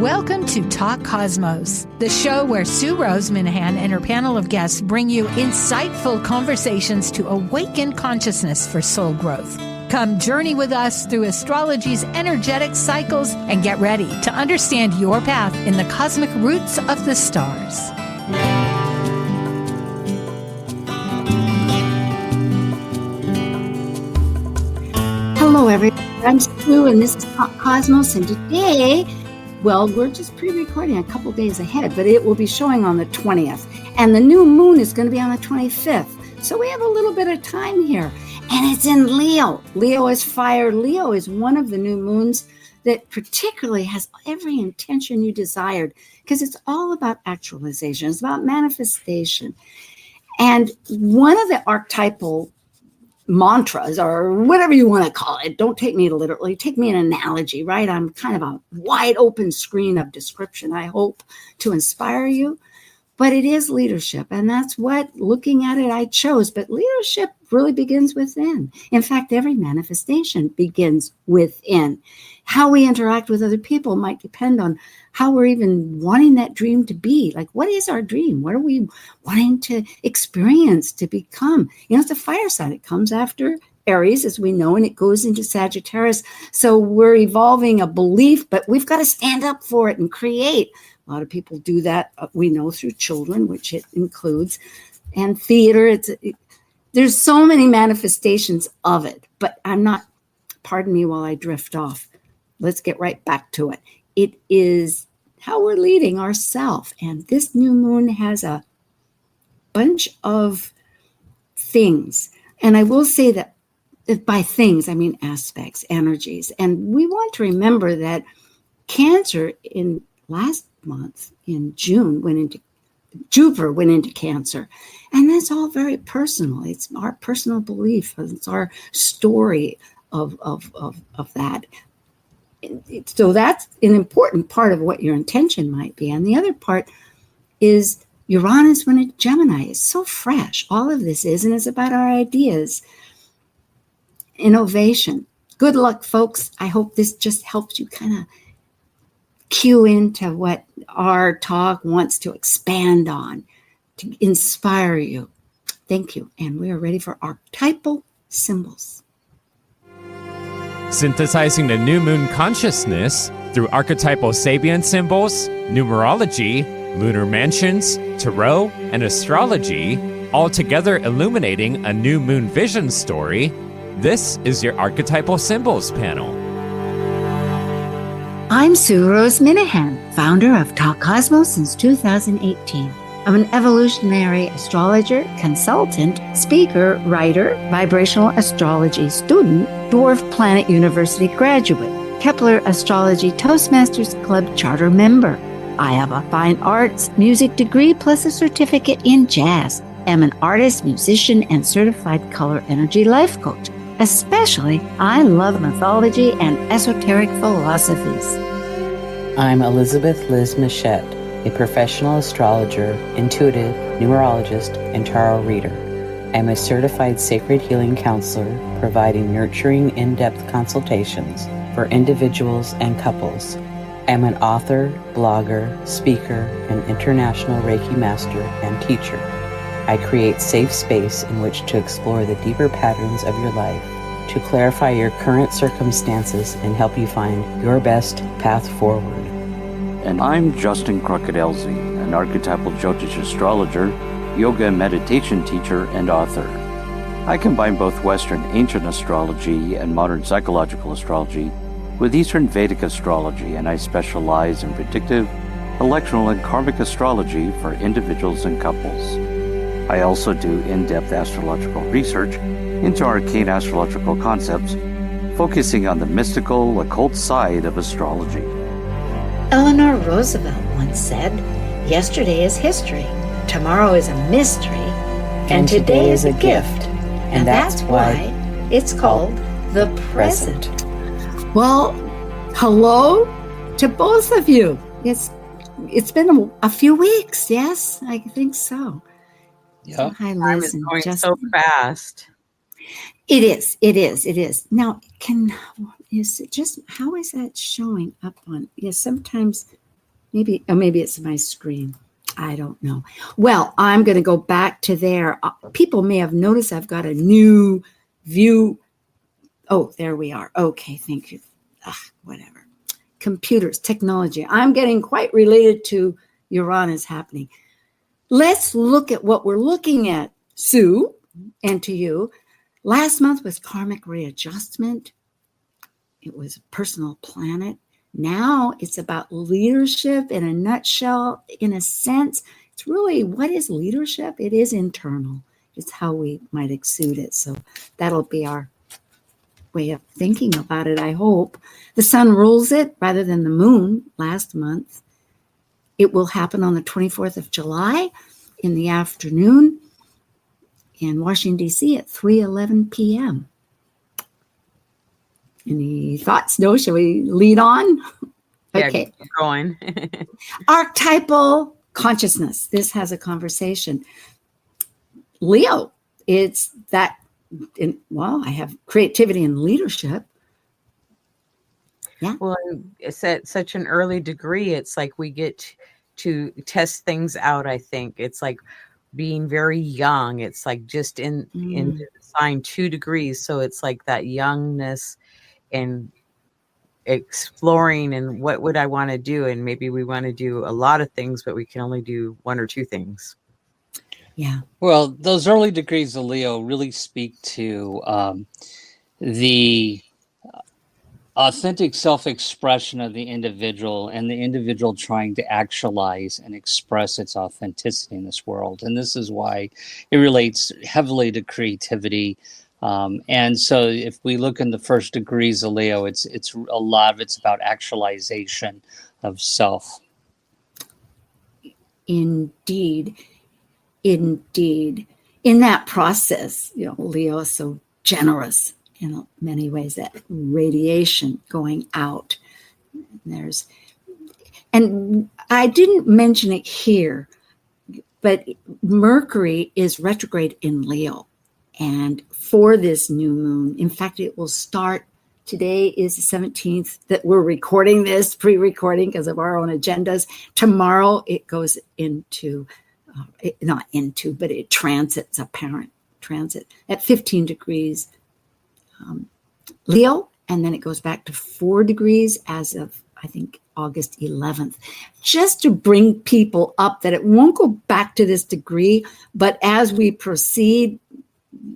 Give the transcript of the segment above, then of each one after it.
Welcome to Talk Cosmos, the show where Sue Minahan and her panel of guests bring you insightful conversations to awaken consciousness for soul growth. Come journey with us through astrology's energetic cycles and get ready to understand your path in the cosmic roots of the stars. Hello, everyone. I'm Sue, and this is Talk Cosmos, and today, well, we're just pre-recording a couple days ahead, but it will be showing on the 20th, and the new moon is going to be on the 25th, so we have a little bit of time here, and it's in Leo. Leo is fire. Leo is one of the new moons that particularly has every intention you desired, because it's all about actualization. It's about manifestation, and one of the archetypal mantras, or whatever you want to call it, don't take me literally, take me an analogy, right? I'm kind of a wide open screen of description, I hope, to inspire you. But it is leadership, and that's what, looking at it, I chose. But leadership really begins within. In fact, every manifestation begins within. How we interact with other people might depend on how we're even wanting that dream to be. Like, what is our dream? What are we wanting to experience, to become? You know, it's a fire sign. It comes after Aries, as we know, and it goes into Sagittarius. So we're evolving a belief, but we've got to stand up for it and create. A lot of people do that, we know, through children, which it includes, and theater. There's so many manifestations of it, but I'm not, pardon me while I drift off. Let's get right back to it. It is how we're leading ourselves. And this new moon has a bunch of things. And I will say that by things, I mean aspects, energies. And we want to remember that Cancer in last month in June Jupiter went into Cancer, and that's all very personal. It's our personal belief. It's our story of that. So that's an important part of what your intention might be. And the other part is Uranus went into Gemini. It's so fresh. All of this is, and it's about our ideas, innovation. Good luck, folks. I hope this just helps you kind of cue into what our talk wants to expand on, to inspire you. Thank you. And we are ready for archetypal symbols. Synthesizing the new moon consciousness through archetypal Sabian symbols, numerology, lunar mansions, tarot, and astrology, all together illuminating a new moon vision story. This is your Archetypal Symbols panel. I'm Sue Minahan, founder of Talk Cosmos since 2018. I'm an evolutionary astrologer, consultant, speaker, writer, vibrational astrology student, Dwarf Planet University graduate, Kepler Astrology Toastmasters Club charter member. I have a fine arts music degree plus a certificate in jazz. I'm an artist, musician, and certified color energy life coach. Especially, I love mythology and esoteric philosophies. I'm Elizabeth Liz Machette, a professional astrologer, intuitive, numerologist, and tarot reader. I'm a certified sacred healing counselor, providing nurturing, in-depth consultations for individuals and couples. I'm an author, blogger, speaker, and international Reiki master and teacher. I create safe space in which to explore the deeper patterns of your life, to clarify your current circumstances and help you find your best path forward. And I'm Justin Elsie, an archetypal Jyotish astrologer, yoga and meditation teacher, and author. I combine both Western ancient astrology and modern psychological astrology with Eastern Vedic astrology, and I specialize in predictive, electoral, and karmic astrology for individuals and couples. I also do in-depth astrological research into arcane astrological concepts, focusing on the mystical, occult side of astrology. Eleanor Roosevelt once said, "Yesterday is history, tomorrow is a mystery, and today is a gift." And that's why it's called the present. Well, hello to both of you. It's been a few weeks, yes? I think so. Yeah. Hi, Liz. Time is going so fast. It is. Now, is it just, how is that showing up on, sometimes maybe it's my screen. I don't know. Well, I'm going to go back to there. People may have noticed I've got a new view. Oh, there we are. Okay, thank you. Whatever. Computers, technology. I'm getting quite related to Uranus happening. Let's look at what we're looking at, Sue, and to you. Last month was karmic readjustment. It was a personal planet. Now it's about leadership in a nutshell, in a sense. It's really, what is leadership? It is internal. It's how we might exude it. So that'll be our way of thinking about it, I hope. The sun rules it rather than the moon last month. It will happen on the 24th of July in the afternoon in Washington, D.C. at 3:11 p.m. Any thoughts? No? Shall we lead on? Yeah, okay. Keep going. Archetypal consciousness. This has a conversation. Leo, it's that, I have creativity and leadership. Yeah. Well, it's at such an early degree. It's like we get to test things out, I think. It's like being very young. It's like just in the sign 2 degrees. So it's like that youngness and exploring and what would I want to do? And maybe we want to do a lot of things, but we can only do 1 or 2 things. Yeah. Well, those early degrees of Leo really speak to the authentic self-expression of the individual and the individual trying to actualize and express its authenticity in this world. And this is why it relates heavily to creativity. And so if we look in the first degrees of Leo, it's a lot of it's about actualization of self. Indeed. In that process, Leo is so generous in many ways, that radiation going out. And I didn't mention it here, but Mercury is retrograde in Leo. And for this new moon, in fact, it will start, today is the 17th that we're recording this, pre-recording because of our own agendas. Tomorrow it goes into, but it transits, apparent transit at 15 degrees Leo, and then it goes back to 4 degrees as of, I think, August 11th, just to bring people up that it won't go back to this degree, but as we proceed,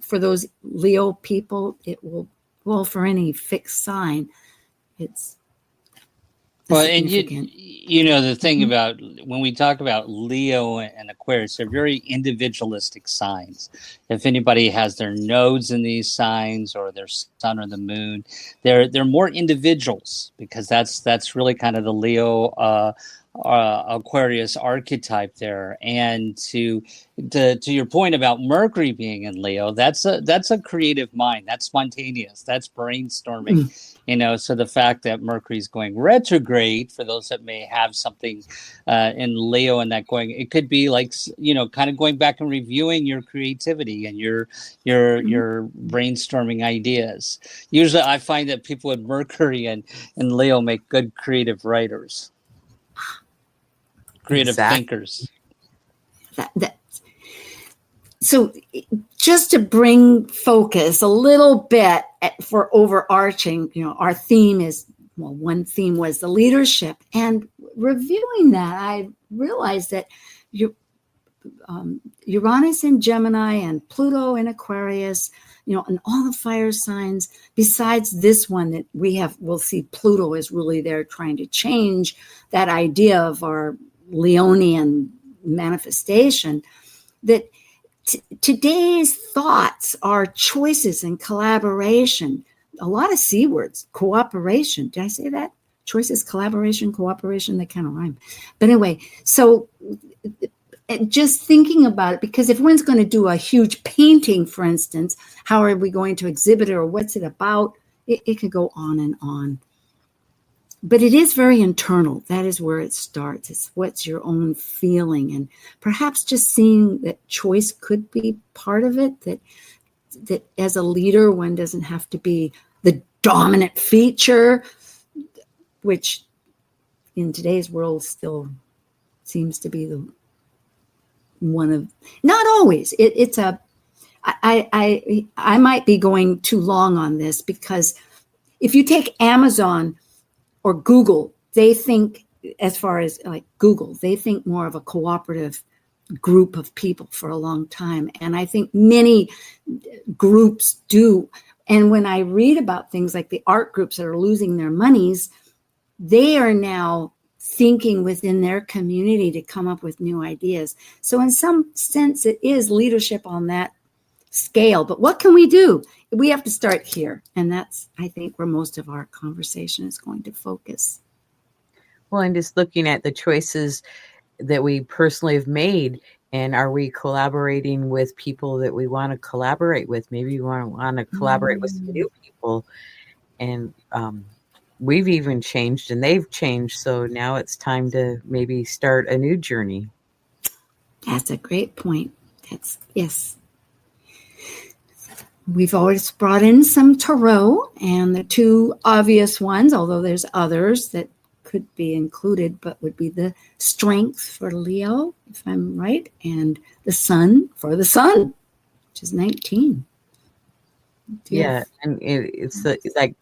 for those Leo people, it will, well, for any fixed sign, it's well, and the thing about when we talk about Leo and Aquarius, they're very individualistic signs. If anybody has their nodes in these signs or their sun or the moon, they're more individuals, because that's really kind of the Leo Aquarius archetype there. And to your point about Mercury being in Leo, that's a creative mind. That's spontaneous. That's brainstorming. So the fact that Mercury is going retrograde, for those that may have something in Leo and that going, it could be like, kind of going back and reviewing your creativity and your brainstorming ideas. Usually I find that people with Mercury and Leo make good creative writers. Creative thinkers. So just to bring focus a little bit for overarching, our theme is, one theme was the leadership. And reviewing that, I realized that Uranus in Gemini and Pluto in Aquarius, and all the fire signs, besides this one that we'll see Pluto is really there trying to change that idea of our Leonian manifestation, that today's thoughts are choices and collaboration. A lot of C words, cooperation. Did I say that? Choices, collaboration, cooperation, they kind of rhyme. But anyway, so just thinking about it, because if one's going to do a huge painting, for instance, how are we going to exhibit it or what's it about? It could go on and on. But it is very internal. That is where it starts. It's what's your own feeling, and perhaps just seeing that choice could be part of it, that as a leader, one doesn't have to be the dominant feature, which, in today's world still seems to be the one of, not always. I might be going too long on this, because if you take Amazon or Google, they think, as far as like Google, they think more of a cooperative group of people for a long time. And I think many groups do. And when I read about things like the art groups that are losing their monies, they are now thinking within their community to come up with new ideas. So in some sense, it is leadership on that scale. But what can we do? We have to start here. And that's, I think, where most of our conversation is going to focus. Well, and just looking at the choices that we personally have made, and are we collaborating with people that we want to collaborate with? Maybe we want to collaborate with some new people. And we've even changed and they've changed. So now it's time to maybe start a new journey. That's a great point. Yes. We've always brought in some tarot, and the two obvious ones, although there's others that could be included, but would be the Strength for Leo, if I'm right, and the Sun for the Sun, which is 19. Yeah, and it's like,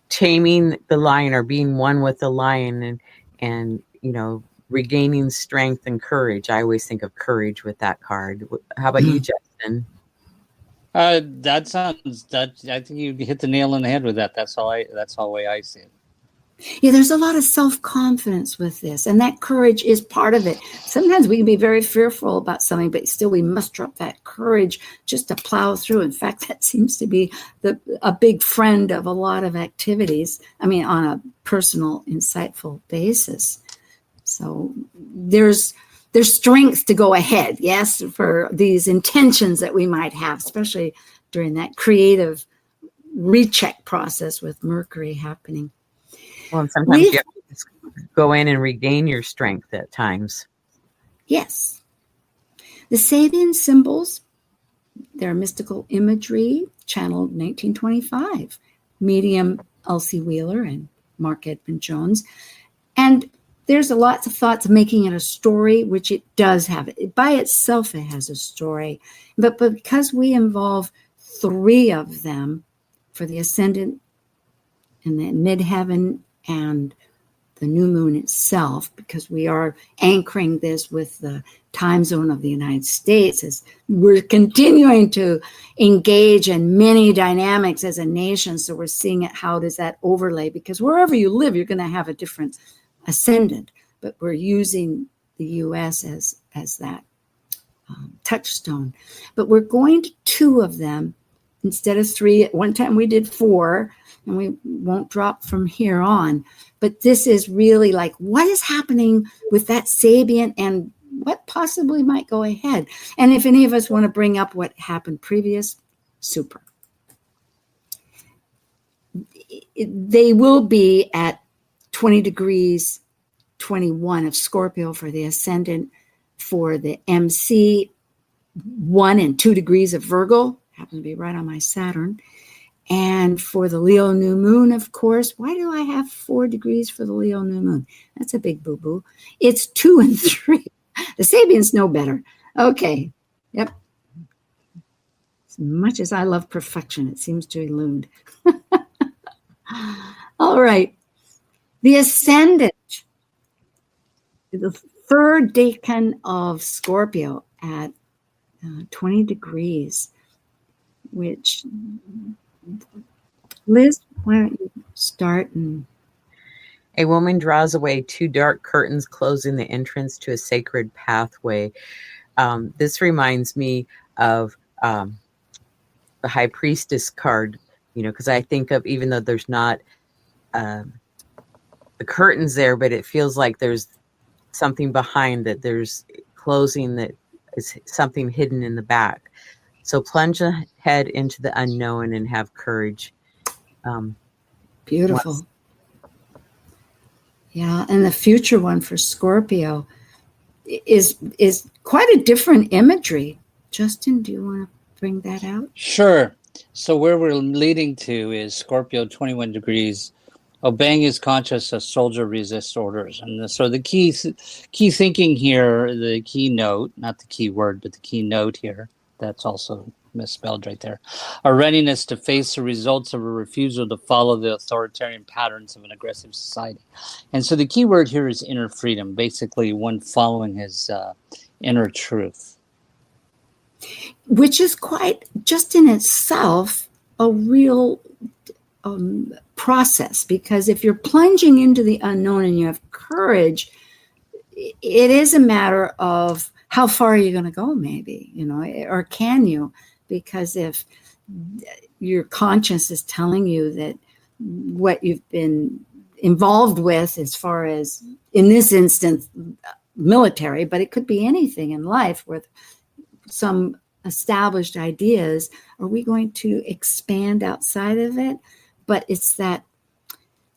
taming the lion, or being one with the lion, and regaining strength and courage. I always think of courage with that card. How about you, Justin? I think you hit the nail on the head with that. That's the way I see it. Yeah, there's a lot of self-confidence with this, and that courage is part of it. Sometimes we can be very fearful about something, but still we muster up that courage just to plow through. In fact, that seems to be a big friend of a lot of activities. I mean, on a personal, insightful basis. So there's strength to go ahead, yes, for these intentions that we might have, especially during that creative recheck process with Mercury happening. Well, and sometimes you have to just go in and regain your strength at times. Yes. The Sabian Symbols, they're mystical imagery, channeled 1925. Medium Elsie Wheeler and Marc Edmund Jones. And there's lots of thoughts of making it a story, which it does have. By itself, it has a story. But because we involve 3 of them for the ascendant and the midheaven and the new moon itself, because we are anchoring this with the time zone of the United States, as we're continuing to engage in many dynamics as a nation. So we're seeing it, how does that overlay? Because wherever you live, you're going to have a different ascendant, but we're using the U.S. as that touchstone. But we're going to 2 of them instead of 3. At one time we did 4, and we won't drop from here on. But this is really like, what is happening with that Sabian and what possibly might go ahead? And if any of us want to bring up what happened previous, super. They will be at 20 degrees 21 of Scorpio for the ascendant, for the MC 1 and 2 degrees of Virgo, happens to be right on my Saturn. And for the Leo new moon, of course, why do I have 4 degrees for the Leo new moon? That's a big boo-boo. It's 2 and 3. The Sabians know better. Okay. Yep. As much as I love perfection, it seems to elude. All right. The ascendant, the 3rd decan of Scorpio at 20 degrees, which, Liz, why don't you start? A woman draws away 2 dark curtains, closing the entrance to a sacred pathway. This reminds me of the High Priestess card, because I think of, even though there's not the curtains there, but it feels like there's something behind that. There's closing that is something hidden in the back. So plunge ahead into the unknown and have courage. Beautiful. Yeah, and the future one for Scorpio is quite a different imagery. Justin, do you want to bring that out? Sure. So where we're leading to is Scorpio 21 degrees Obeying his conscience, a soldier resists orders. And so the key thinking here, the keynote, not the key word, but the keynote here, that's also misspelled right there, a readiness to face the results of a refusal to follow the authoritarian patterns of an aggressive society. And so the key word here is inner freedom, basically one following his inner truth. Which is quite, just in itself, a real process, because if you're plunging into the unknown and you have courage, it is a matter of how far are you going to go, maybe, or can you? Because if your conscience is telling you that what you've been involved with, as far as, in this instance, military, but it could be anything in life with some established ideas, are we going to expand outside of it? But it's that,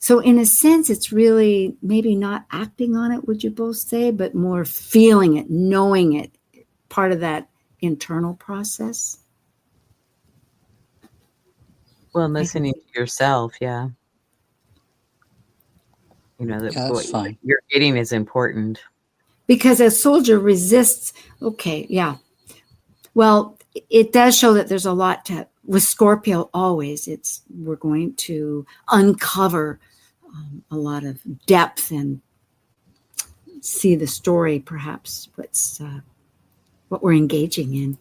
so in a sense, it's really maybe not acting on it, would you both say, but more feeling it, knowing it, part of that internal process? Well, listening to yourself, yeah. That's fine. You're getting is important. Because a soldier resists, okay, yeah. Well, it does show that there's a lot to, with Scorpio always, we're going to uncover a lot of depth and see the story, perhaps, what we're engaging in.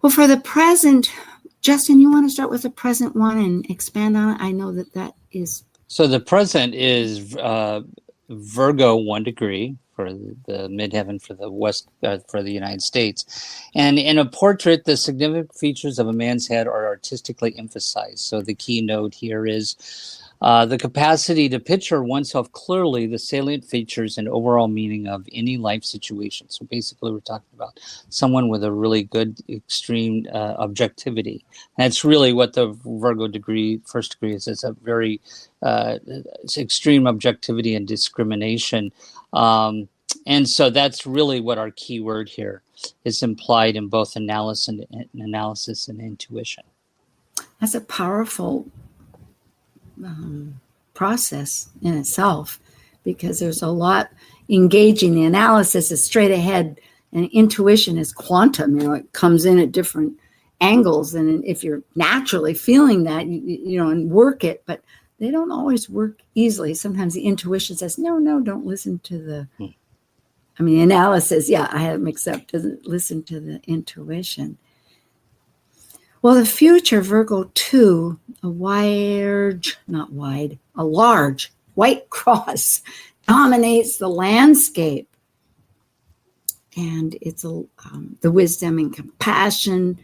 Well, for the present, Justin, you want to start with the present one and expand on it? I know that is. So the present is Virgo 1 degree for the midheaven for the West, for the United States. And in a portrait, the significant features of a man's head are artistically emphasized. So the keynote here is the capacity to picture oneself clearly, the salient features and overall meaning of any life situation. So basically, we're talking about someone with a really good extreme objectivity. And that's really what the Virgo degree, first degree is. It's a very it's extreme objectivity and discrimination. And so that's really what our key word here is, implied in both analysis and intuition. That's a powerful process in itself, because there's a lot engaging. The analysis is straight ahead, and intuition is quantum. It comes in at different angles, and if you're naturally feeling that, and work it, but they don't always work easily. Sometimes the intuition says, no, don't listen to the. Analysis. Yeah, I had it mixed up. Doesn't listen to the intuition. Well, the future, Virgo 2, a large white cross dominates the landscape. And it's the wisdom and compassion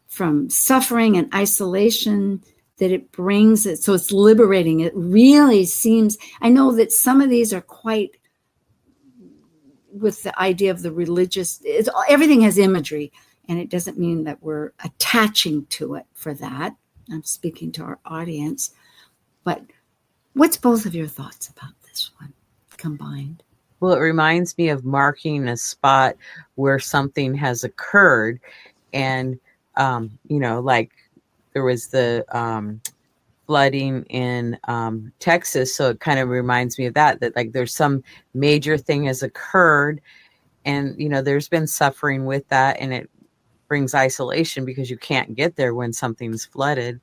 from suffering and isolation that it brings. So it's liberating. It really seems, I know that some of these are quite with the idea of the religious, everything has imagery. And it doesn't mean that we're attaching to it for that. I'm speaking to our audience. But what's both of your thoughts about this one combined? Well, it reminds me of marking a spot where something has occurred. And, like there was the flooding in Texas. So it kind of reminds me of that like there's some major thing has occurred. And, there's been suffering with that. And it brings isolation because you can't get there when something's flooded.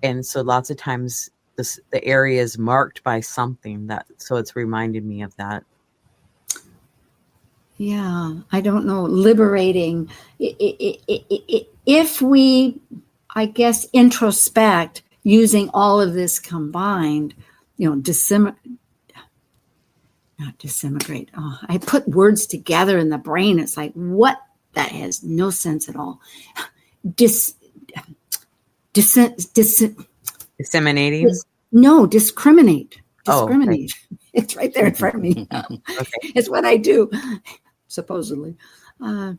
And so lots of times the area is marked by something so it's reminded me of that. Yeah, I don't know, liberating. If we, I guess, introspect using all of this combined, not disintegrate. Oh, I put words together in the brain. It's like, what? That has no sense at all. Disseminating? Discriminate. Oh, okay. It's right there in front of me. Okay. It's what I do, supposedly. Well,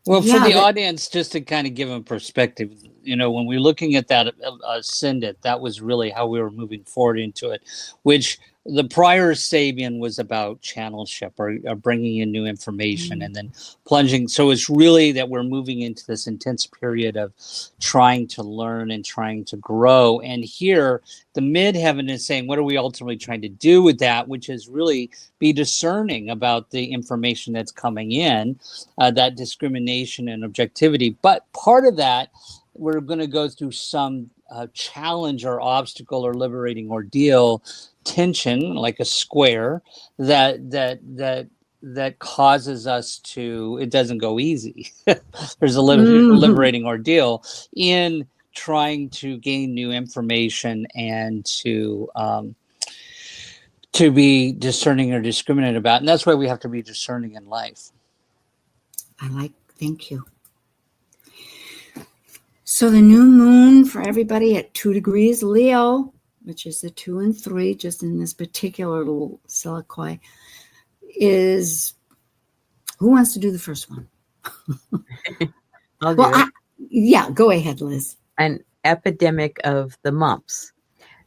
for the audience, just to kind of give them perspective, when we're looking at that ascendant, that was really how we were moving forward into it, which the prior Sabian was about channelship or bringing in new information and then plunging. So it's really that we're moving into this intense period of trying to learn and trying to grow. And here, the midheaven is saying, what are we ultimately trying to do with that? Which is really be discerning about the information that's coming in, that discrimination and objectivity. But part of that, we're going to go through some challenge or obstacle or liberating ordeal tension, like a square that causes us to, it doesn't go easy. There's a liberating ordeal in trying to gain new information and to be discerning or discriminate about. And that's why we have to be discerning in life. Thank you. So the new moon for everybody at 2 degrees Leo, which is the 2 and 3, just in this particular little soliloquy, is, who wants to do the first one? I'll do it. Yeah, go ahead, Liz. An epidemic of the mumps,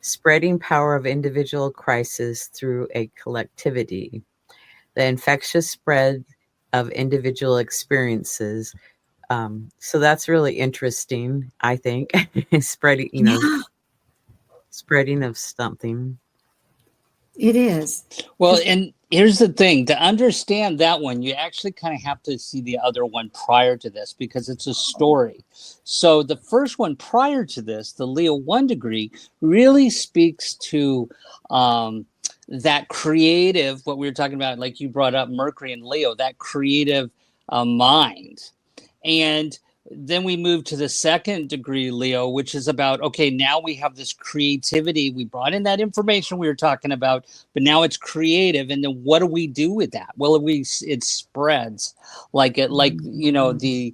spreading power of individual crisis through a collectivity. The infectious spread of individual experiences. So that's really interesting, I think. Spreading of something. It is. Well, and here's the thing. To understand that one, you actually kind of have to see the other one prior to this because it's a story. So the first one prior to this, the Leo 1 degree, really speaks to that creative, what we were talking about, like you brought up Mercury and Leo, that creative mind. And then we move to the 2nd degree Leo, which is about, okay, now we have this creativity. We brought in that information we were talking about, but now it's creative. And then what do we do with that? Well, it spreads the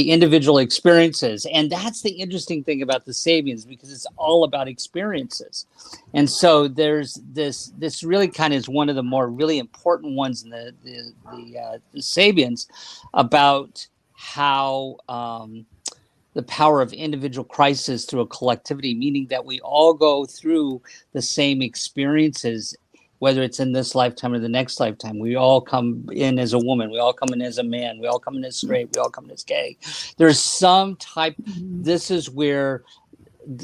individual experiences. And that's the interesting thing about the Sabians, because it's all about experiences. And so there's this really kind of is one of the more really important ones in the Sabians about how the power of individual crisis through a collectivity, meaning that we all go through the same experiences, whether it's in this lifetime or the next lifetime. We all come in as a woman. We all come in as a man. We all come in as straight. We all come in as gay. There's some type. This is where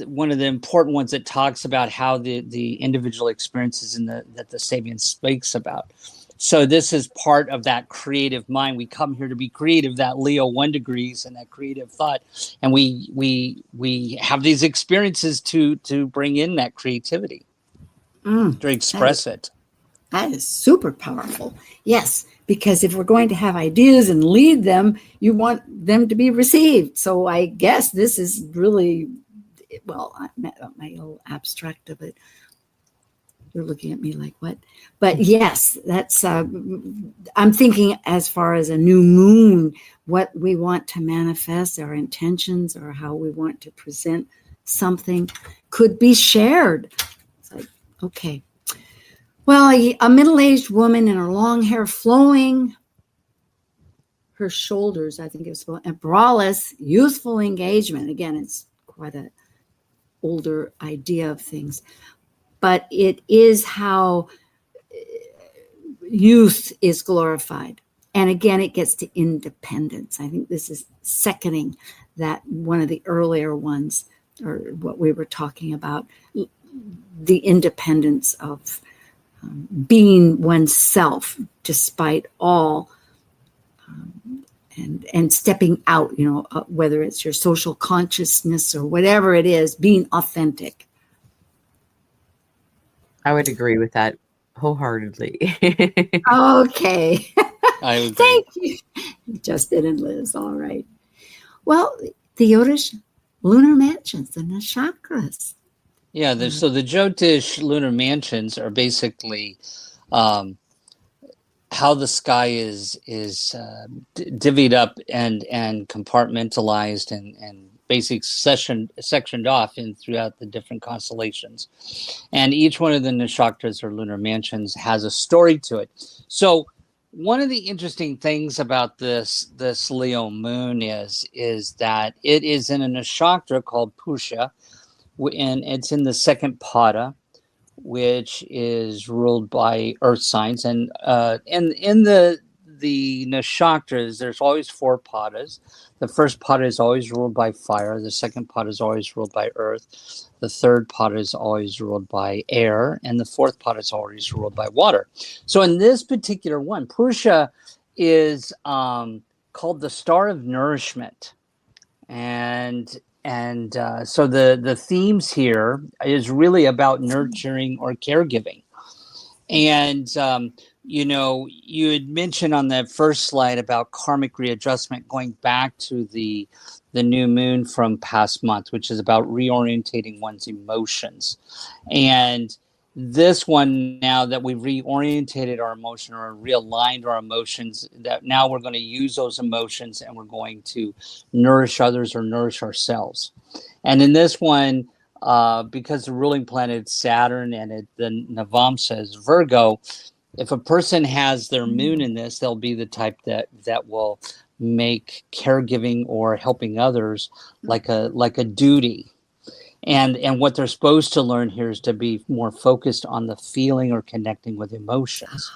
one of the important ones that talks about how the individual experiences that the Sabian speaks about. So this is part of that creative mind. We come here to be creative, that Leo 1 degrees and that creative thought. And we have these experiences to bring in that creativity, to express it. That is super powerful. Yes, because if we're going to have ideas and lead them, you want them to be received. So I guess this is really, well, my little abstract of it. You're looking at me like, what? But yes, that's, I'm thinking as far as a new moon, what we want to manifest, our intentions, or how we want to present something could be shared. It's like, okay. Well, a middle-aged woman in her long hair flowing, her shoulders, I think it was, and braless, youthful engagement. Again, it's quite an older idea of things. But it is how youth is glorified. And again, it gets to independence. I think this is seconding that one of the earlier ones, or what we were talking about, the independence of being oneself despite all, and stepping out, whether it's your social consciousness or whatever it is, being authentic. I would agree with that wholeheartedly. Okay. I agree. Thank you. Justin and Liz. All right. Well, the Jyotish lunar mansions and the chakras. Yeah. So the Jyotish lunar mansions are basically how the sky is divvied up and compartmentalized and basically sectioned off throughout the different constellations. And each one of the nakshatras or lunar mansions has a story to it. So one of the interesting things about this Leo moon is that it is in a nakshatra called Pusha, and it's in the 2nd pada, which is ruled by earth signs. And in the nakshatras, there's always 4 padas. The first pada is always ruled by fire. The second pada is always ruled by earth. The third pada is always ruled by air. And the fourth pada is always ruled by water. So in this particular one, Purusha is called the star of nourishment. And so the themes here is really about nurturing or caregiving. And you had mentioned on that first slide about karmic readjustment, going back to the new moon from past month, which is about reorientating one's emotions. And this one, now that we've reorientated our emotion or realigned our emotions, that now we're going to use those emotions and we're going to nourish others or nourish ourselves. And in this one, because the ruling planet is Saturn and the Navamsa is Virgo, if a person has their moon in this, they'll be the type that will make caregiving or helping others like a duty. And what they're supposed to learn here is to be more focused on the feeling or connecting with emotions.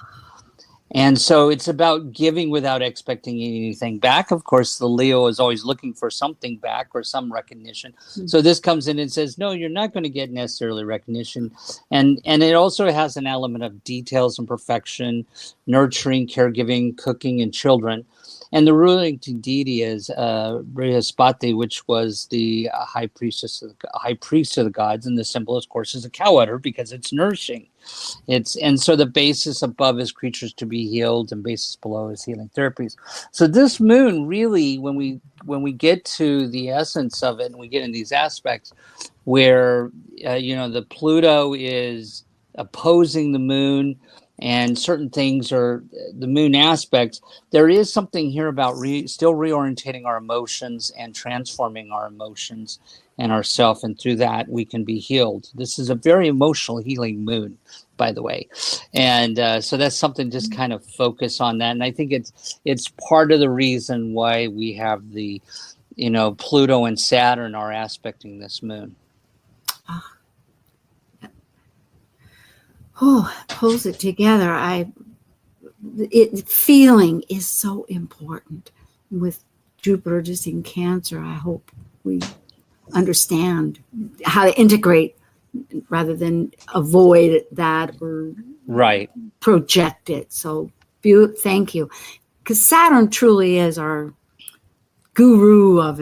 And so it's about giving without expecting anything back. Of course, the Leo is always looking for something back or some recognition. So this comes in and says, no, you're not going to get necessarily recognition. And it also has an element of details and perfection, nurturing, caregiving, cooking, and children. And the ruling deity is Brihaspati, which was the high priest of the gods. And the symbol, of course, is a cow udder because it's nourishing. And so the basis above is creatures to be healed, and basis below is healing therapies. So this moon really, when we get to the essence of it, and we get in these aspects where the Pluto is opposing the moon, and certain things are the moon aspects, there is something here about still reorientating our emotions and transforming our emotions and ourself, and through that we can be healed. This is a very emotional healing moon, by the way, and so that's something, just kind of focus on that. And I think it's part of the reason why we have the Pluto and Saturn are aspecting this moon. Pulls it together. Feeling is so important with Jupiter just in Cancer. I hope we understand how to integrate rather than avoid that or project it. So thank you, because Saturn truly is our guru of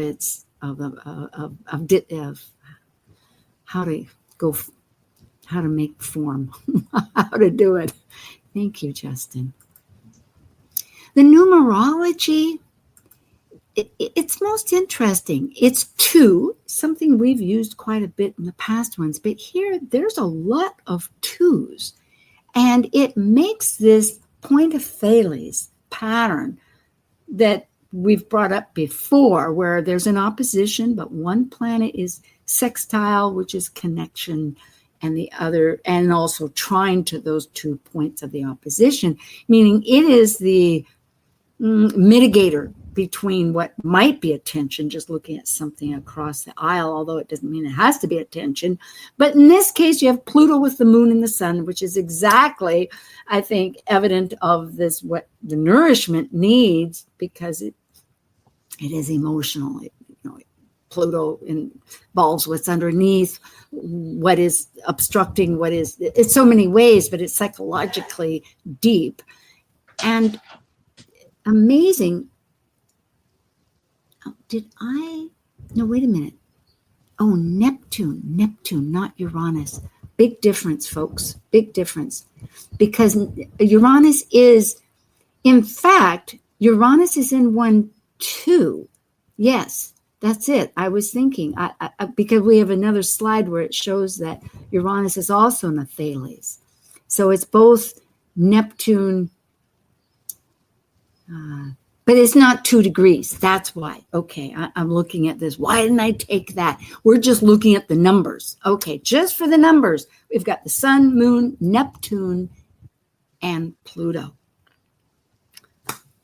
how to make form, how to do it. Thank you, Justin. The numerology, it's most interesting. It's 2, something we've used quite a bit in the past ones, but here there's a lot of 2s, and it makes this point of Thales pattern that we've brought up before, where there's an opposition, but one planet is sextile, which is connection, and the other, and also trine to those 2 points of the opposition, meaning it is the mitigator between what might be a tension, just looking at something across the aisle, although it doesn't mean it has to be a tension. But in this case, you have Pluto with the moon and the sun, which is exactly, I think, evident of this, what the nourishment needs, because it is emotional. Pluto involves what's underneath, what is obstructing, it's so many ways, but it's psychologically deep and amazing. No, wait a minute. Oh, Neptune, not Uranus. Big difference, folks, big difference. Because Uranus is, in fact, Uranus is in 1-2. Yes. That's it. I was thinking, because we have another slide where it shows that Uranus is also in a Thales. So it's both Neptune, but it's not 2 degrees. That's why. Okay, I'm looking at this. Why didn't I take that? We're just looking at the numbers. Okay, just for the numbers, we've got the sun, moon, Neptune, and Pluto.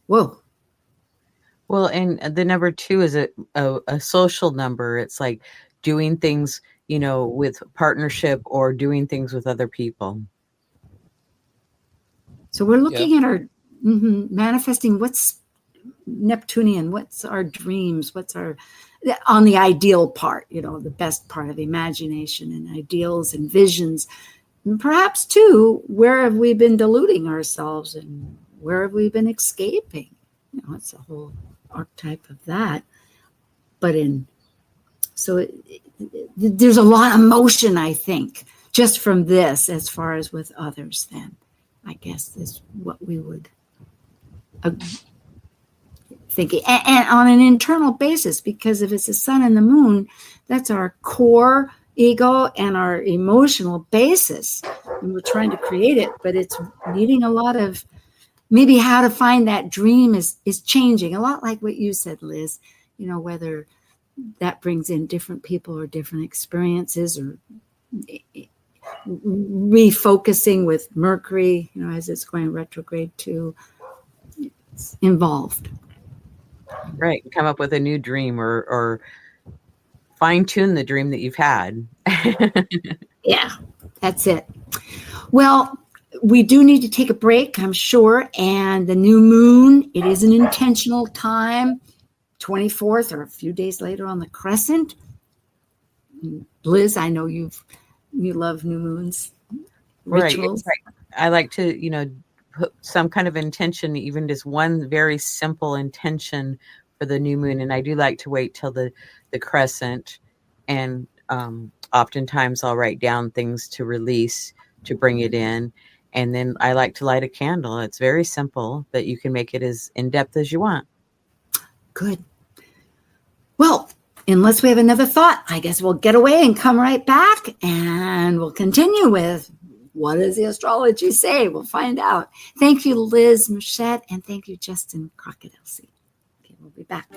Whoa. Well, and the number 2 is a social number. It's like doing things with partnership or doing things with other people. So we're looking at our manifesting what's Neptunian, what's our dreams, what's our, on the ideal part, the best part of imagination and ideals and visions. And perhaps too, where have we been deluding ourselves and where have we been escaping? It's a whole archetype of that. But there's a lot of motion, I think, just from this as far as with others then. I guess is what we would think. And on an internal basis, because if it's the sun and the moon, that's our core ego and our emotional basis. And we're trying to create it, but it's needing a lot of, maybe how to find that dream is changing. A lot like what you said, Liz, whether that brings in different people or different experiences or refocusing with Mercury, as it's going retrograde too. It's involved. Right. Come up with a new dream or fine tune the dream that you've had. Yeah, that's it. Well, we do need to take a break, I'm sure. And the new moon, it is an intentional time, 24th or a few days later on the crescent. Liz, I know you love new moons rituals. Right. I like to, put some kind of intention, even just one very simple intention for the new moon. And I do like to wait till the crescent. And oftentimes I'll write down things to release, to bring it in. And then I like to light a candle. It's very simple, but you can make it as in-depth as you want. Good. Well, unless we have another thought, I guess we'll get away and come right back and we'll continue with what does the astrology say? We'll find out. Thank you, Liz Machette, and thank you, Justin Crockett, Elsie. Okay, we'll be back.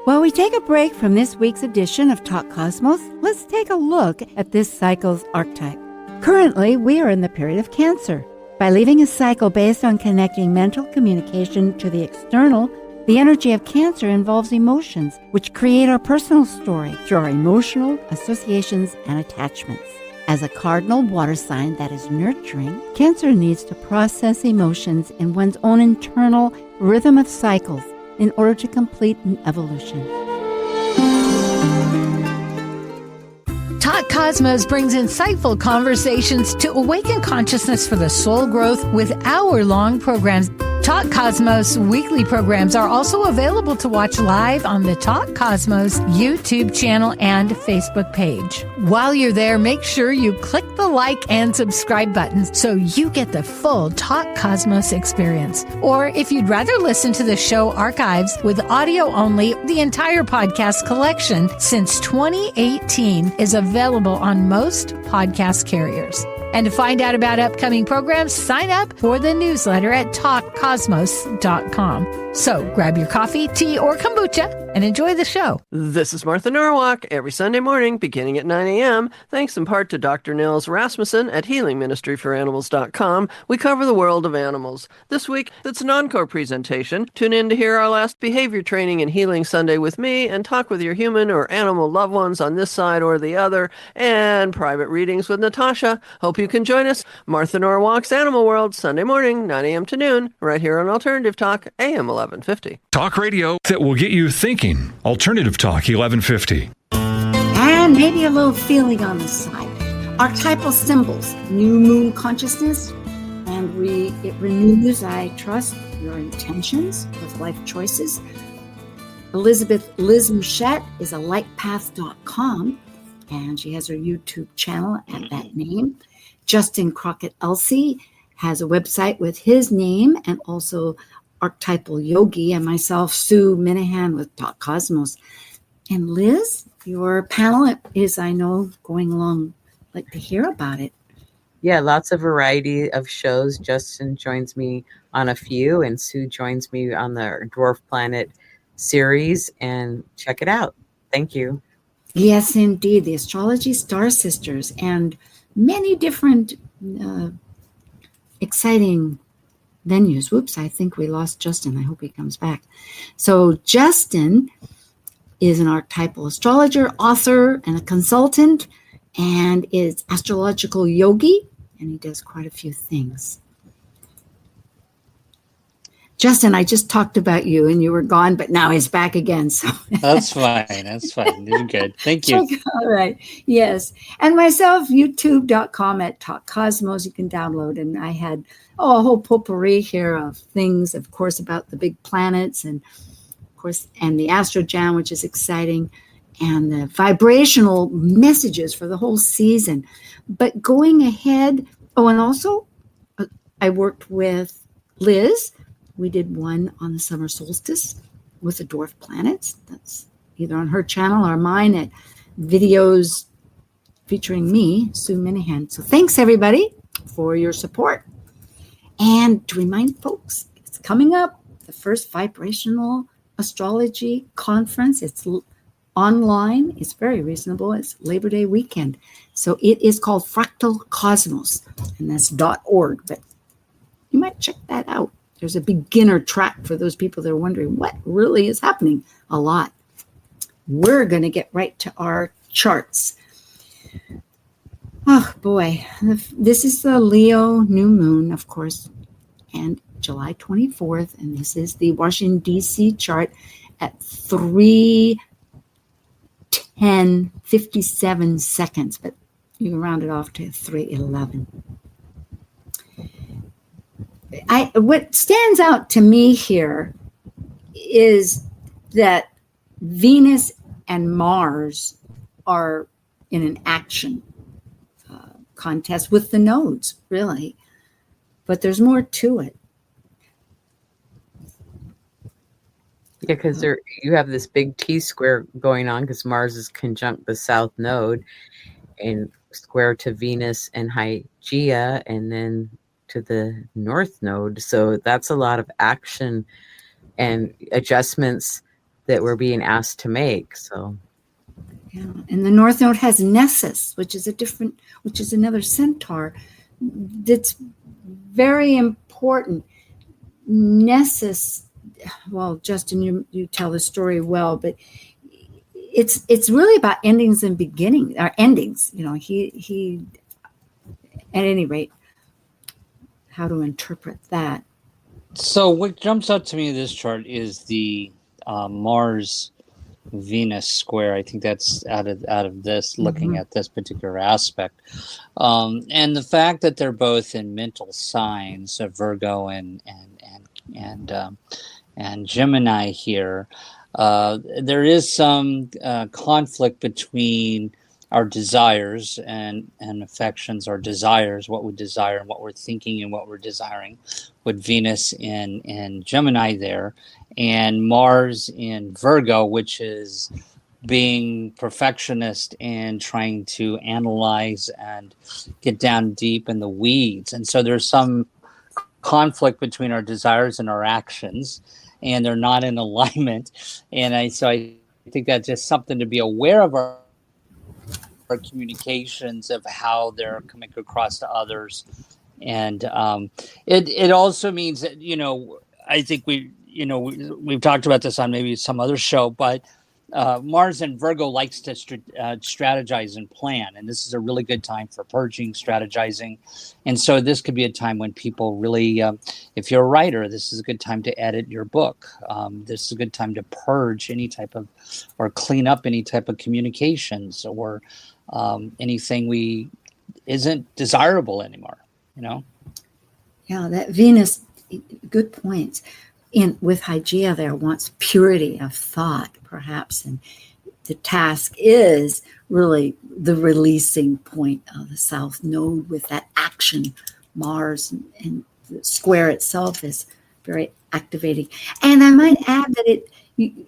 While we take a break from this week's edition of Talk Cosmos, let's take a look at this cycle's archetype. Currently, we are in the period of Cancer. By leading a cycle based on connecting mental communication to the external, the energy of Cancer involves emotions, which create our personal story through our emotional associations and attachments. As a cardinal water sign that is nurturing, Cancer needs to process emotions in one's own internal rhythm of cycles in order to complete an evolution. Talk Cosmos brings insightful conversations to awaken consciousness for the soul growth with hour-long programs. Talk Cosmos weekly programs are also available to watch live on the Talk Cosmos YouTube channel and Facebook page. While you're there, make sure you click the like and subscribe buttons so you get the full Talk Cosmos experience. Or if you'd rather listen to the show archives with audio only, the entire podcast collection since 2018 is available on most podcast carriers. And to find out about upcoming programs, sign up for the newsletter at talkcosmos.com. So grab your coffee, tea, or kombucha and enjoy the show. This is Martha Norwalk every Sunday morning beginning at 9 a.m. Thanks in part to Dr. Nils Rasmussen at healingministryforanimals.com. We cover the world of animals. This week, it's an encore presentation. Tune in to hear our last behavior training and healing Sunday with me and talk with your human or animal loved ones on this side or the other, and private readings with Natasha. Hope you can join us. Martha Norwalk's Animal World, Sunday morning, 9 a.m. to noon, right here on Alternative Talk, AM 1150. Talk radio that will get you thinking. Alternative Talk 1150. And maybe a little feeling on the side. Archetypal Symbols, new moon consciousness, and it renews, I trust, your intentions with life choices. Liz Machette is a lightpath.com, and she has her YouTube channel at that name. Justin Crockett Elsie has a website with his name, and also Archetypal Yogi, and myself, Sue Minahan with Talk Cosmos. And Liz, your panel is, I know, going along. I'd like to hear about it. Yeah, lots of variety of shows. Justin joins me on a few, and Sue joins me on the Dwarf Planet series. And check it out. Thank you. Yes, indeed. The Astrology Star Sisters and many different exciting venues. Whoops, I think we lost Justin. I hope he comes back. So Justin is an archetypal astrologer, author, and a consultant, and is astrological yogi, and he does quite a few things. Justin, I just talked about you and you were gone, but now he's back again. So That's fine. That's fine. You're good. Thank you. All right. Yes. And myself, youtube.com at Talk Cosmos, you can download. And I had a whole potpourri here of things, of course, about the big planets and, of course, and the Astro Jam, which is exciting, and the vibrational messages for the whole season. But going ahead, and also I worked with Liz. We did one on the summer solstice with the dwarf planets. That's either on her channel or mine at videos featuring me, Sue Minahan. So thanks, everybody, for your support. And to remind folks, it's coming up, the first vibrational astrology conference. It's online. It's very reasonable. It's Labor Day weekend. So it is called Fractal Cosmos, and that's .org. But you might check that out. There's a beginner track for those people that are wondering what really is happening. A lot. We're going to get right to our charts. Oh, boy. This is the Leo new moon, of course, and July 24th. And this is the Washington, D.C. chart at 3:10:57 seconds. But you can round it off to 3:11. What stands out to me here is that Venus and Mars are in an action contest with the nodes, really. But there's more to it. Yeah, because you have this big T-square going on because Mars is conjunct the south node and square to Venus and Hygeia, and then to the north node. So that's a lot of action and adjustments that we're being asked to make. So yeah, and the north node has Nessus, which is another centaur that's very important. Nessus, well, Justin, you tell the story well, but it's really about endings and beginnings, or endings. He at any rate, how to interpret that. So what jumps out to me in this chart is the Mars Venus square. I think that's out of this, looking at this particular aspect, and the fact that they're both in mental signs of Virgo and Gemini here. There is some conflict between our desires and affections, our desires, what we desire and what we're thinking and what we're desiring, with Venus in Gemini there, and Mars in Virgo, which is being perfectionist and trying to analyze and get down deep in the weeds. And so there's some conflict between our desires and our actions, and they're not in alignment. And I think that's just something to be aware of, our communications, of how they're coming across to others. And it also means that, I think we've talked about this on maybe some other show, but Mars and Virgo likes to strategize and plan, and this is a really good time for purging, strategizing. And so this could be a time when people really, if you're a writer, this is a good time to edit your book. This is a good time to purge any type of, or clean up any type of communications, or anything isn't desirable anymore, Yeah, that Venus, good points. With Hygeia there wants purity of thought, perhaps, and the task is really the releasing point of the south node with that action. Mars and the square itself is very activating. And I might add that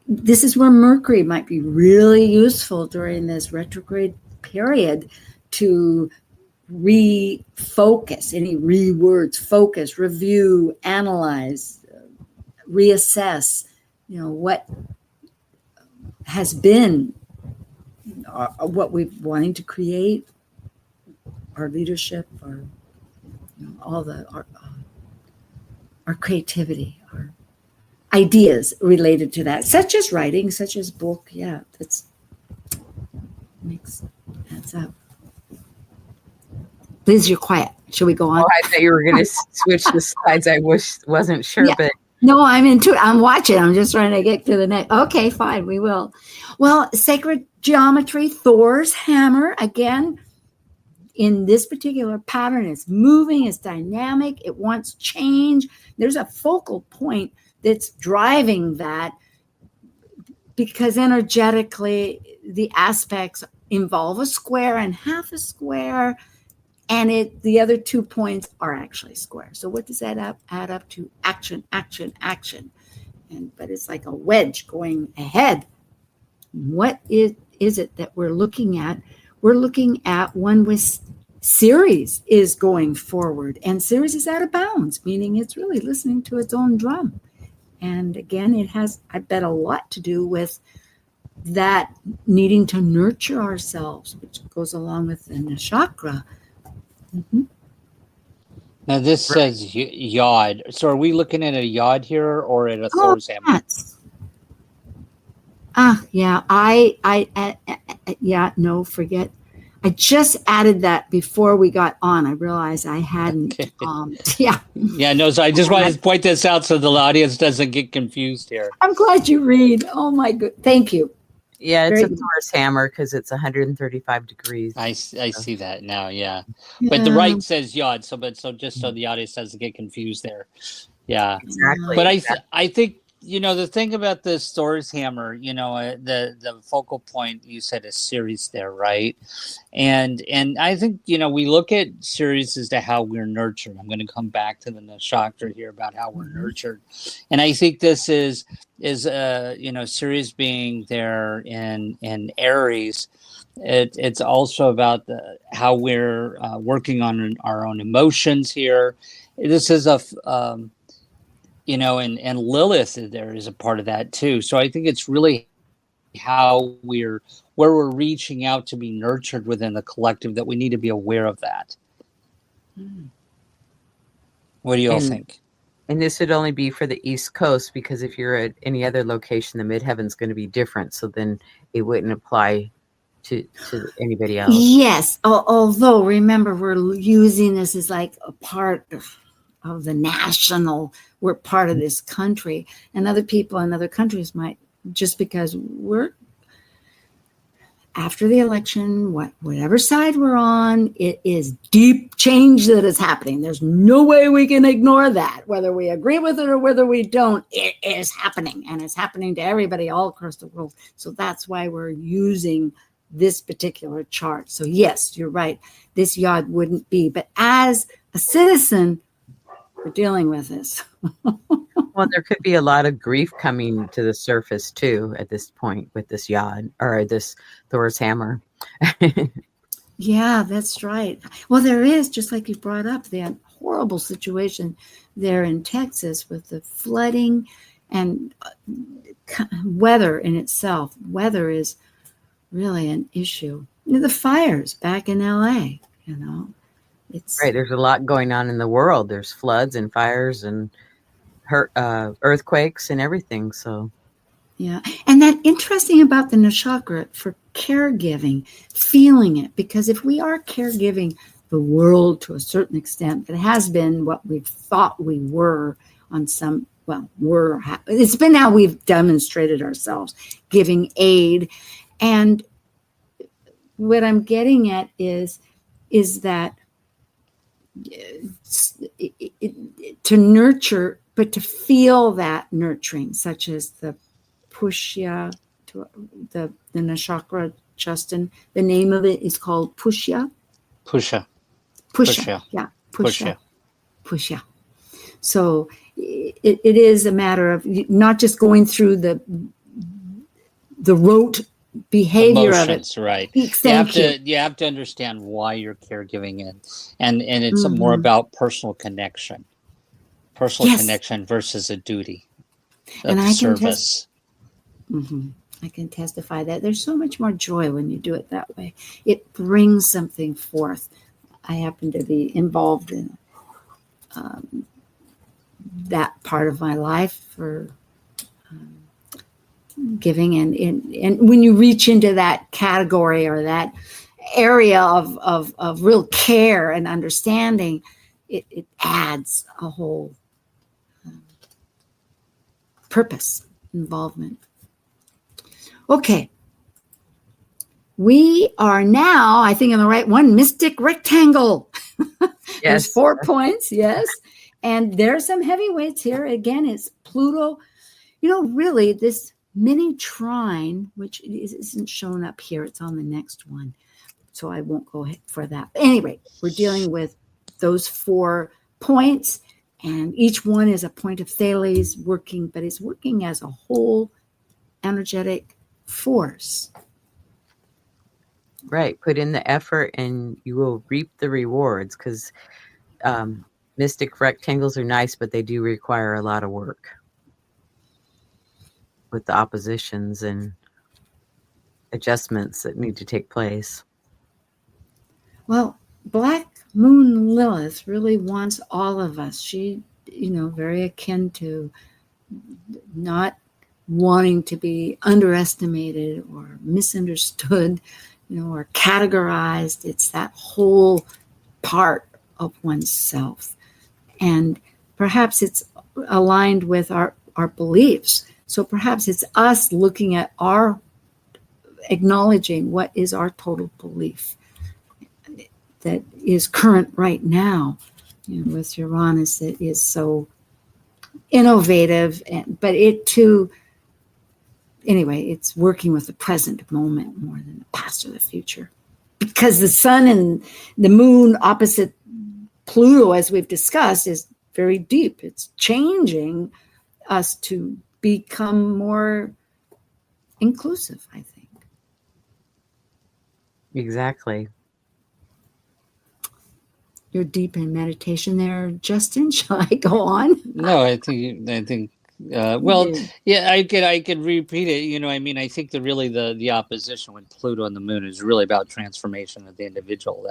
this is where Mercury might be really useful during this retrograde period to refocus, any words, focus, review, analyze, reassess, what has been, what we've wanting to create, our leadership, our creativity, ideas related to that, such as writing, such as book. Yeah, that's adds up. Liz, you're quiet. Shall we go on? Oh, I thought you were going to switch the slides. I wasn't sure, Yeah. but No, I'm into it. I'm watching. I'm just trying to get to the next. Okay, fine. We will. Well, sacred geometry, Thor's hammer, again, in this particular pattern, it's moving, it's dynamic, it wants change. There's a focal point that's driving that, because energetically, the aspects involve a square and half a square, and the other 2 points are actually square. So what does that add up to? Action, action, action. But it's like a wedge going ahead. What is it that we're looking at? We're looking at one with Ceres is going forward, and Ceres is out of bounds, meaning it's really listening to its own drum. And again, it has, I bet, a lot to do with that needing to nurture ourselves, which goes along with the nakshatra. Mm-hmm. Now this says yod. So are we looking at a yod here or at a Thor's hammer? Forget. I just added that before we got on. I realized I hadn't. Okay. So I just wanted to point this out so the audience doesn't get confused here. I'm glad you read. Oh my good. Thank you. Yeah, it's a Thor's hammer because it's 135 degrees. I see that now. Yeah. But the right says yod. So just so the audience doesn't get confused there. Yeah. Exactly. But I think, the thing about this Thor's hammer, the focal point you said is Ceres there, right? And I think, we look at Ceres as to how we're nurtured. I'm going to come back to the nakshatra here about how we're nurtured. And I think this is Ceres being there in Aries. It's also about how we're working on our own emotions here. This is and Lilith there is a part of that too. So I think it's really how where we're reaching out to be nurtured within the collective, that we need to be aware of that. What do you all think? And this would only be for the East Coast, because if you're at any other location, the midheaven is going to be different. So then it wouldn't apply to anybody else. Yes. Although, remember, we're using this as like a part of the national, we're part of this country. And other people in other countries might, just because we're after the election, whatever side we're on, it is deep change that is happening. There's no way we can ignore that. Whether we agree with it or whether we don't, it is happening. And it's happening to everybody all across the world. So that's why we're using this particular chart. So yes, you're right. This yod wouldn't be. But as a citizen, we're dealing with this. Well, there could be a lot of grief coming to the surface too at this point with this yod or this Thor's hammer. Yeah, that's right. Well, there is, just like you brought up, that horrible situation there in Texas with the flooding and weather in itself. Weather is really an issue. The fires back in LA, it's right. There's a lot going on in the world. There's floods and fires and earthquakes and everything. So yeah. And that interesting about the nakshatra for caregiving, feeling it, because if we are caregiving the world to a certain extent, it has been what we've thought we were on some, it's been how we've demonstrated ourselves, giving aid. And what I'm getting at is that to nurture, but to feel that nurturing, such as the Pushya, the nakshatra, Justin, the name of it is called Pushya. Pusha. Yeah, Pushya. So it is a matter of not just going through the rote behavior emotions, of it. Right. You have to understand why you're caregiving it. And it's more about personal connection. Connection versus a duty of service. I can testify that there's so much more joy when you do it that way. It brings something forth. I happen to be involved in that part of my life for giving. And when you reach into that category or that area of real care and understanding, it adds a whole purpose, involvement. Okay. We are now, I think, on the right one, mystic rectangle. There's 4 points, yes. And there's some heavyweights here. Again, it's Pluto. Really, this mini trine, which isn't shown up here, it's on the next one. So I won't go for that. But anyway, we're dealing with those 4 points, and each one is a point of Thales working, but it's working as a whole energetic force. Right. Put in the effort and you will reap the rewards, because mystic rectangles are nice, but they do require a lot of work with the oppositions and adjustments that need to take place. Well, Black Moon Lilith really wants all of us. She, very akin to not wanting to be underestimated or misunderstood, or categorized. It's that whole part of oneself. And perhaps it's aligned with our beliefs. So perhaps it's us looking at acknowledging what is our total belief that is current right now, with Uranus, that is so innovative, but it too, anyway, it's working with the present moment more than the past or the future. Because the sun and the moon opposite Pluto, as we've discussed, is very deep. It's changing us to become more inclusive, I think. Exactly. You're deep in meditation there, Justin. Shall I go on? No, I think. Well, yeah, I could repeat it. I think the opposition with Pluto and the Moon is really about transformation of the individual.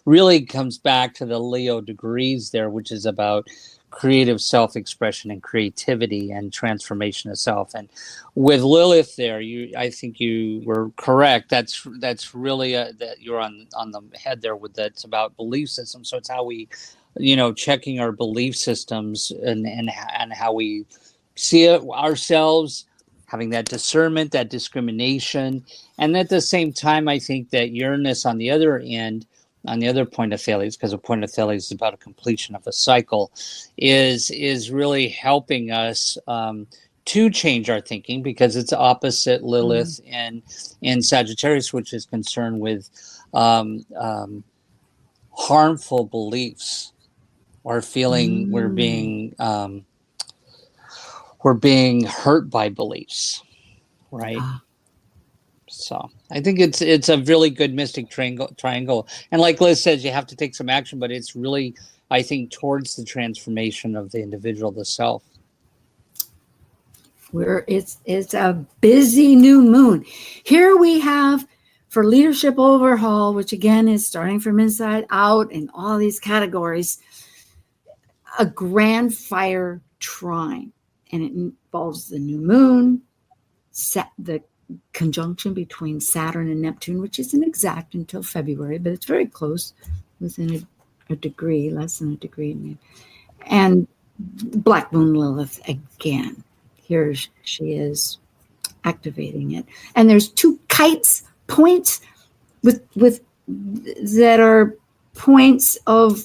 Really comes back to the Leo degrees there, which is about creative self-expression and creativity and transformation of self. And with Lilith there, I think you were correct. That's really that you're on the head there with that. It's about belief systems. So it's how we, checking our belief systems and how we see it ourselves, having that discernment, that discrimination. And at the same time, I think that Uranus on the other end, on the other point of Thales, because a point of Thales is about a completion of a cycle, is really helping us to change our thinking, because it's opposite Lilith in Sagittarius, which is concerned with harmful beliefs, or feeling we're being hurt by beliefs, right? So I think it's a really good mystic triangle. And like Liz says, you have to take some action, but it's really, I think, towards the transformation of the individual, the self. It's a busy new moon. Here we have, for leadership overhaul, which again is starting from inside out in all these categories, a grand fire trine. And it involves the new moon, the conjunction between Saturn and Neptune, which isn't exact until February, but it's very close, within a degree, less than a degree. And Black Moon Lilith again. Here she is activating it. And there's 2 kites points with that are points of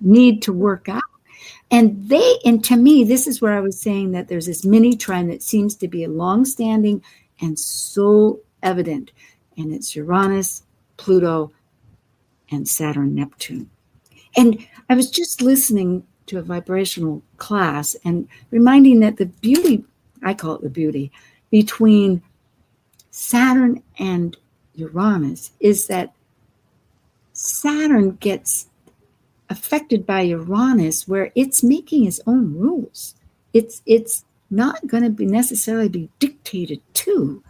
need to work out. And to me, this is where I was saying that there's this mini trine that seems to be long-standing and so evident. And it's Uranus, Pluto, and Saturn, Neptune. And I was just listening to a vibrational class and reminding that the beauty, I call it the beauty, between Saturn and Uranus is that Saturn gets affected by Uranus, where it's making its own rules. It's not going to be necessarily be dictated to.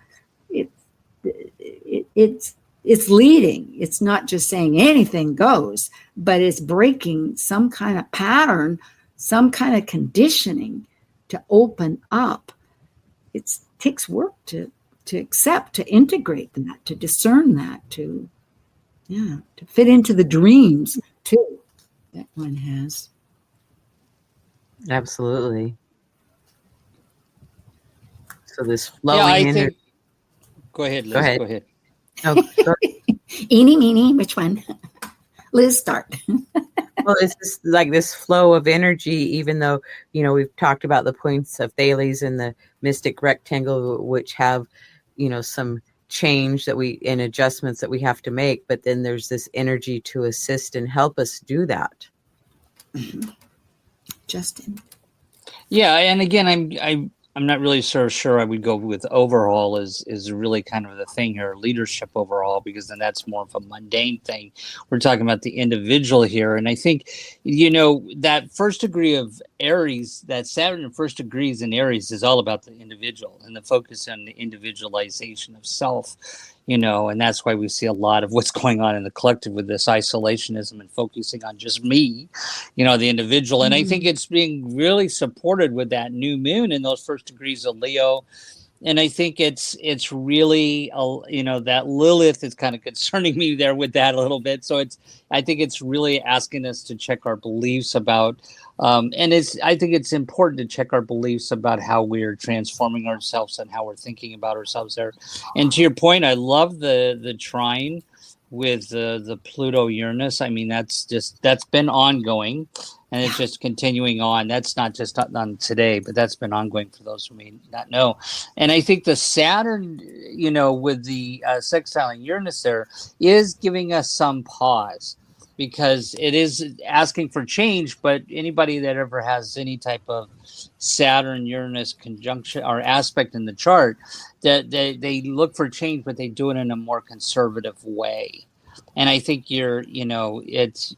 It's leading. It's not just saying anything goes, but it's breaking some kind of pattern, some kind of conditioning to open up. It takes work to accept, to integrate that, to discern that, to fit into the dreams too that one has. Absolutely. So this flowing energy. Go ahead, Liz. Go ahead. Oh, Eeny, meeny, which one? Liz, start. Well, it's just like this flow of energy, even though, we've talked about the points of Thales and the mystic rectangle, which have, some change and adjustments that we have to make. But then there's this energy to assist and help us do that. Mm-hmm. Justin. Yeah, and again, I'm not really sure I would go with overhaul is really kind of the thing here, leadership overhaul, because then that's more of a mundane thing. We're talking about the individual here. And I think, that first degree of Aries, that Saturn in first degrees in Aries is all about the individual and the focus on the individualization of self. And that's why we see a lot of what's going on in the collective with this isolationism and focusing on just me, the individual. And I think it's being really supported with that new moon in those first degrees of Leo. And I think it's really, that Lilith is kind of concerning me there with that a little bit. So I think it's really asking us to check our beliefs about, I think it's important to check our beliefs about how we're transforming ourselves and how we're thinking about ourselves there. And to your point, I love the trine with the Pluto Uranus. I mean, that's been ongoing. And it's just continuing on. That's not just on today, but that's been ongoing for those who may not know. And I think the Saturn, with the sextiling Uranus there, is giving us some pause, because it is asking for change. But anybody that ever has any type of Saturn-Uranus conjunction or aspect in the chart, that they look for change, but they do it in a more conservative way. And I think it's...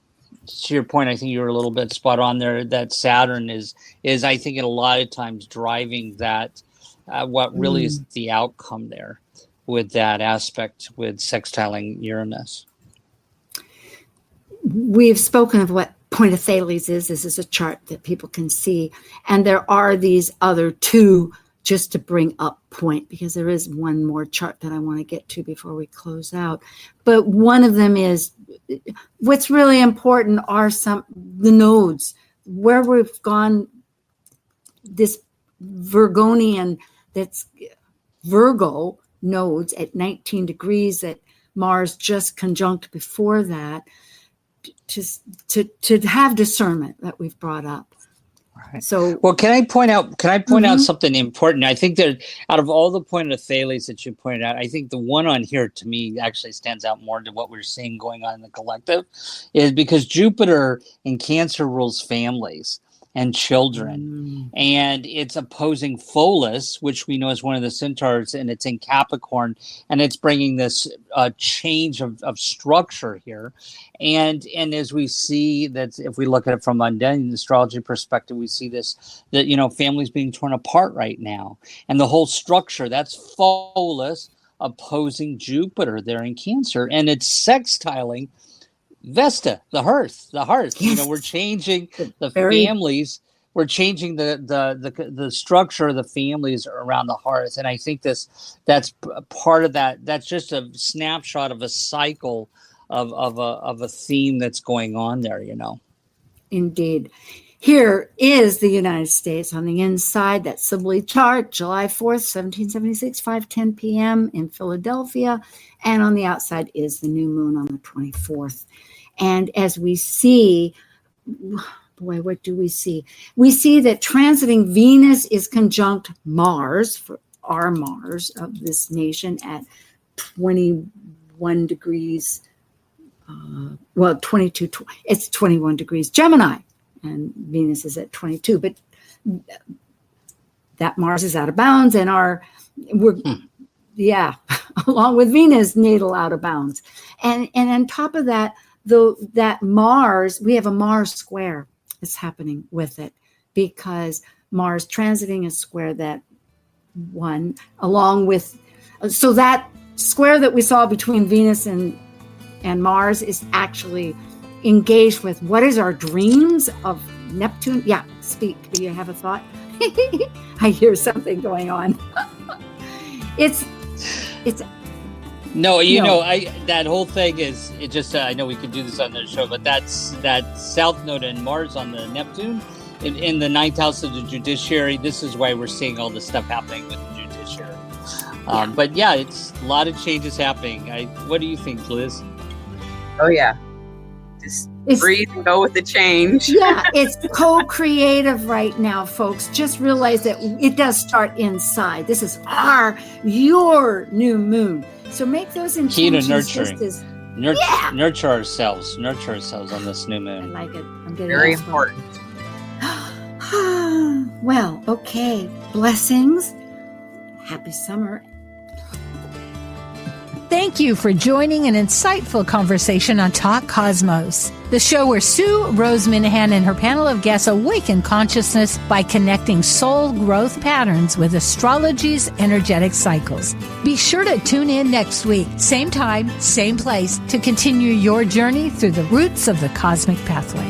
To your point, I think you're a little bit spot on there. That Saturn is I think a lot of times driving that, what really is the outcome there with that aspect with sextiling Uranus. We've spoken of what point of Thales is. This is a chart that people can see. And there are these other two just to bring up point, because there is one more chart that I want to get to before we close out. But one of them is, what's really important are the nodes, where we've gone, this Virgonian, that's Virgo nodes at 19 degrees that Mars just conjunct before that, to have discernment that we've brought up. Right. So, well, can I point out something important? I think that out of all the point of Thales that you pointed out, I think the one on here to me actually stands out more to what we're seeing going on in the collective, is because Jupiter in Cancer rules families and children, and it's opposing Pholus, which we know is one of the centaurs, and it's in Capricorn, and it's bringing this change of structure here. And as we see that, if we look at it from a mundane astrology perspective, we see this, that, families being torn apart right now. And the whole structure, that's Pholus opposing Jupiter there in Cancer. And it's sextiling Vesta, the hearth. Yes. We're changing the families. We're changing the structure of the families around the hearth. And I think that's part of that. That's just a snapshot of a cycle of a theme that's going on there, Indeed. Here is the United States on the inside, that Sibley chart, July 4th, 1776, 5:10 p.m. in Philadelphia. And on the outside is the new moon on the 24th. And as we see, boy, what do we see? We see that transiting Venus is conjunct Mars, for our Mars of this nation, at 21 degrees. 22, it's 21 degrees Gemini, and Venus is at 22, but that Mars is out of bounds, and along with Venus, natal out of bounds. And on top of that, that Mars, we have a Mars square that's happening with it, because Mars transiting a square that one, along with, so that square that we saw between Venus and Mars is actually engaged with what is our dreams of Neptune. Yeah, speak. Do you have a thought? I hear something going on. It's No, you know, that whole thing is, it just, I know we could do this on the show, but that's that South Node and Mars on the Neptune in the 9th house of the judiciary. This is why we're seeing all this stuff happening with the judiciary. But yeah, it's a lot of changes happening. What do you think, Liz? Oh yeah, just breathe and go with the change. Yeah, it's co-creative right now, folks. Just realize that it does start inside. This is your new moon. So make those intentions. Key to nurturing. Nurture ourselves on this new moon. I like it. I'm getting very important. Well, okay. Blessings. Happy summer. Thank you for joining an insightful conversation on Talk Cosmos, the show where Sue Rose Minahan and her panel of guests awaken consciousness by connecting soul growth patterns with astrology's energetic cycles. Be sure to tune in next week, same time, same place, to continue your journey through the roots of the cosmic pathway.